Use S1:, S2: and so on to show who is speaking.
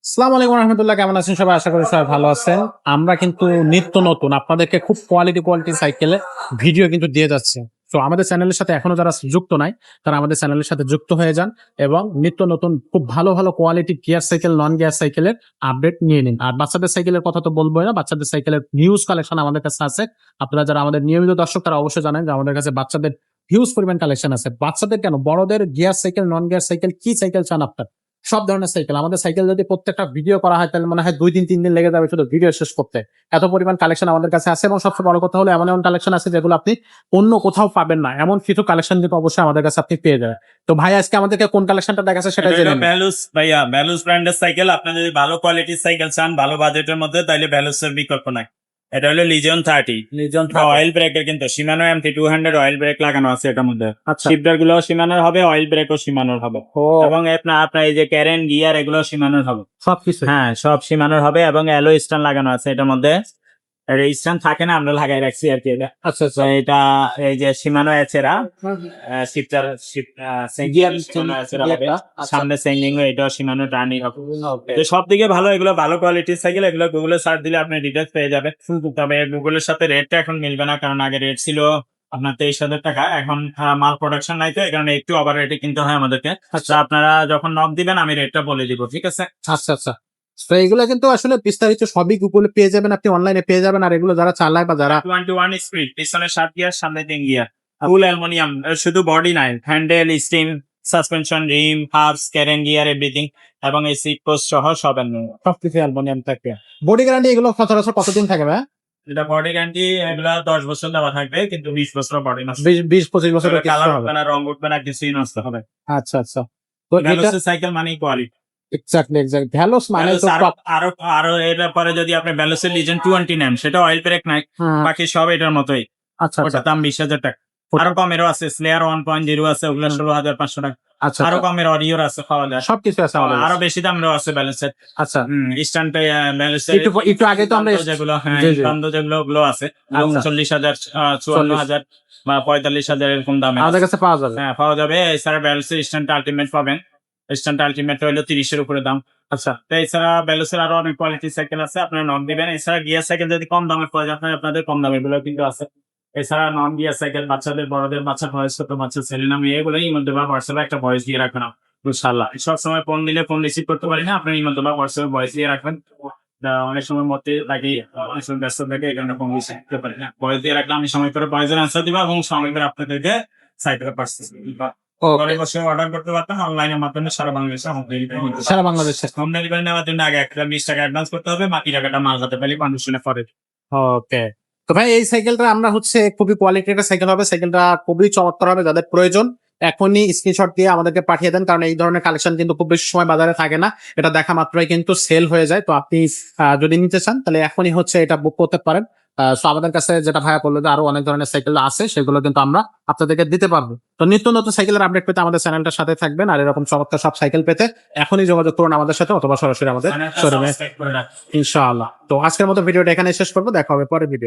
S1: আসসালামু আলাইকুম রহমতুল্লাহ, কেমন আছেন সবাই? আশা করি সবাই ভালো আছেন। আমরা কিন্তু নিত্য নতুন আপনাদেরকে খুব কোয়ালিটি সাইকেলে ভিডিও কিন্তু দিয়ে যাচ্ছি। তো আমাদের চ্যানেলের সাথে এখনো যারা যুক্ত নাই তারা আমাদের চ্যানেলের সাথে যুক্ত হয়ে যান এবং নিত্য নতুন খুব ভালো quality gear cycle, non gear সাইকেলের আপডেট নিয়ে নিন। আর বাচ্চাদের সাইকেলের কথা তো বলবোই না, বাচ্চাদের সাইকেলের হিউজ কালেকশন আমাদের কাছে আছে। আপনারা যারা আমাদের নিয়মিত দর্শক তারা অবশ্যই জানেন যে আমাদের কাছে বাচ্চাদের হিউজ পরিমাণ কালেকশন আছে। বাচ্চাদের কেন, বড়দের gear cycle, non gear cycle, কি সাইকেল চান আপনার, সব ধরনের সাইকেল। আমাদের সাইকেল যদি প্রত্যেকটা ভিডিও করা হয় তাহলে মনে হয় 2 দিন 3 দিন লেগে যাবে শুধু ভিডিও শেষ করতে। এত পরিমাণ কালেকশন আমাদের কাছে আছে এবং সবচেয়ে বড় কথা হলো এমন কালেকশন আছে যেগুলো আপনি অন্য কোথাও পাবেন না। এমন কিছু কালেকশন কিন্তু অবশ্যই আমাদের কাছে আপনি পেয়ে যাবেন। তো ভাই আজকে আমাদেরকে কোন কালেকশনটা দেখাচ্ছে সেটা জেনে নিন।
S2: ভ্যালুস ভাইয়া, ভ্যালুস ব্র্যান্ডের সাইকেল। আপনি যদি ভালো কোয়ালিটির সাইকেল চান ভালো বাজেটের মধ্যে, তাহলে ভ্যালুসের বিকল্প নাই। এটা হলো লিজিয়ন 30।
S1: লিজন
S2: অয়েল ব্রেকের কিন্তু Shimano MT200 অয়েল ব্রেক লাগানো আছে এটার মধ্যে।
S1: আচ্ছা।
S2: শিফটার গুলো Shimanoর হবে, অয়েল ব্রেকও Shimanoর হবে। এবং আপনার এই যে ক্যারেন গিয়ার এগুলো Shimanoর হবে।
S1: সবকিছু
S2: হ্যাঁ, সব Shimanoর হবে এবং অ্যালো স্ট্যান্ড লাগানো আছে এটার মধ্যে। স্ট্যান্ড থাকে না, আমরা লাগাই রাখছি আর কি এটা।
S1: আচ্ছা
S2: তো এটা এই যে Shimano এচেরা শিফটার
S1: গিয়ার
S2: সামনে সেন্ডিং এটাও Shimano টার্নিং হবে। তো সব দিকে ভালো, এগুলো ভালো কোয়ালিটির সাইকেল। এগুলো গুগলে সার্চ দিলে আপনি ডিটেলস পেয়ে যাবেন। তবে গুগলের সাথে রেটটা এখন মিলবে না, কারণ আগে রেট ছিল আপনার 23,000 টাকা। এখন মাল প্রোডাকশন নাই, তো এই কারণে একটু ওভার রেটে কিনতে হয় আমাদেরকে।
S1: আচ্ছা।
S2: আপনারা যখন নক দিবেন আমি রেটটা বলে দিব, ঠিক আছে?
S1: আচ্ছা। তো এগুলো কিন্তু আসলে বিস্তারিত সবই গুগলে পেয়ে যাবেন, আপনি অনলাইনে পেয়ে যাবেন। আর এগুলো যারা চালায় বা যারা
S2: 21 স্পিড, পিছনে 7 গিয়ার, সামনে 3 গিয়ার, ফুল অ্যালুমিনিয়াম। শুধু বডি নাই, হ্যান্ডেল, স্টিম, সাসপেনশন, রিম, হাবস, ক্যারেন গিয়ার, এভরিথিং, এবং এই সিট পোস্ট সহ সব অ্যালুমিনিয়াম।
S1: সবকিছু অ্যালুমিনিয়াম থাকবে। বডি গ্যারান্টি এগুলো সচরাচর কতদিন থাকে ভাই?
S2: এটা বডি গ্যারান্টি এগুলা 10 বছর দেওয়া থাকবে, কিন্তু 20 বছর বডি নষ্ট।
S1: 20-25 বছরের কিছু
S2: কালার
S1: হবে।
S2: উঠবে না, রং উঠবে না, কিছুই নষ্ট হবে।
S1: আচ্ছা। তো এটা
S2: ভ্যালোসের সাইকেল মানে কোয়ালিটি।
S1: এক্স্যাক্টলি ভ্যালোস মানে তো টপ।
S2: আরো আরো এর পরে যদি আপনি ভ্যালোসের লিজেন্ড 20 নেন, সেটা অয়েল ব্রেক নাই, বাকি সব এটার মতোই।
S1: আচ্ছা
S2: ওটা দাম 20,000 টাকা। আরো কমেরও আছে, স্লেয়ার 1.0 আছে, ওগুলো 16,500 টাকা।
S1: আচ্ছা
S2: আরো কমের অডিওর আছে, পাওয়া যায়।
S1: সবকিছু আছে আমাদের
S2: আরো
S1: কাছে।
S2: বেশি দামেরও আছে ব্যালেন্সের।
S1: আচ্ছা,
S2: স্ট্যান্ড ব্যালেন্সের
S1: একটু আগে তো আমরা
S2: যেগুলো, হ্যাঁ,
S1: জি, জি।
S2: যেগুলো ওগুলো আছে
S1: আচ্ছা।
S2: 40,000, 54,000 বা 45,000 এরকম দামে
S1: আমাদের কাছে পাওয়া যাবে।
S2: হ্যাঁ, পাওয়া যাবে। এছাড়া ব্যালেন্সের স্ট্যান্ড আলটিমেট পাবেন। স্ট্যান্ড আলটিমেট হলো 30-এর উপরে দাম।
S1: আচ্ছা।
S2: তো এছাড়া ব্যালেন্সের আরো অনেক কোয়ালিটি সাইকেল আছে, আপনারা নক দিবেন। এছাড়া গিয়ার সাইকেল যদি কম দামে পাওয়া যায় আপনাদের কম দামের গুলো কিন্তু আছে। এছাড়া নন গিয়ার সাইকেল বাচ্চাদের, বড়দের, বাচ্চা ভয়েস, ছোট বাচ্চা, ছেলে না মেয়ে, এগুলো ইমোতে বা হোয়াটসঅ্যাপে একটা ভয়েস দিয়ে রাখবেন ইনশাআল্লাহ। সবসময় ফোন দিলে ফোন রিসিভ করতে পারি না, আপনি ইমোতে বা হোয়াটসঅ্যাপে ভয়েস দিয়ে রাখবেন। অনেক সময় মতে লাগে, অনেক সময় ব্যস্ত থাকে, এই কারণে ফোন রিসিভ করতে পারি না। ভয়েস দিয়ে রাখলে আমি সময় করে ভয়েসের আনসার দিব এবং সময় করে আপনাদেরকে সাইকেল পার্সেস ঘরে বসে অর্ডার করতে পারতাম। অনলাইনের মাধ্যমে সারা বাংলাদেশে হোম ডেলিভারি হতে
S1: সারা বাংলাদেশে।
S2: হোম ডেলিভারি নেওয়ার জন্য আগে 20 টাকা অ্যাডভান্স করতে হবে, বাকি টাকাটা মাল হাতে পেলে কন্ডিশনে পরে।
S1: ওকে। তো ভাই এই সাইকেলটা আমরা খুবই কোয়ালিটি একটা সাইকেল হবে। সাইকেলটা খুবই চমৎকার হবে। যাদের প্রয়োজন এখনই স্ক্রিনশট দিয়ে আমাদেরকে পাঠিয়ে দেন, কারণ এই ধরনের কালেকশন কিন্তু খুব বেশি সময় বাজারে থাকে না। এটা দেখা মাত্রই কিন্তু সেল হয়ে যায়। তো আপনি যদি নিতে চান তাহলে এখনই এটা বুক করতে পারেন। সো আমাদের কাছে যেটা ভাইয়া বললো যে আরো অনেক ধরনের সাইকেল আছে, সেগুলো কিন্তু আমরা আপনাদেরকে দিতে পারবো। তো নিত্য নতুন সাইকেলের আপডেট পেতে আমাদের চ্যানেলটার সাথে থাকবেন। আর এরকম চমৎকার সব সাইকেল পেতে এখনই যোগাযোগ করুন আমাদের সাথে, অথবা সরাসরি আমাদের শোরুমে ইনশাআল্লাহ। তো আজকের মতো ভিডিওটা এখানে শেষ করবো, দেখা হবে পরের ভিডিও।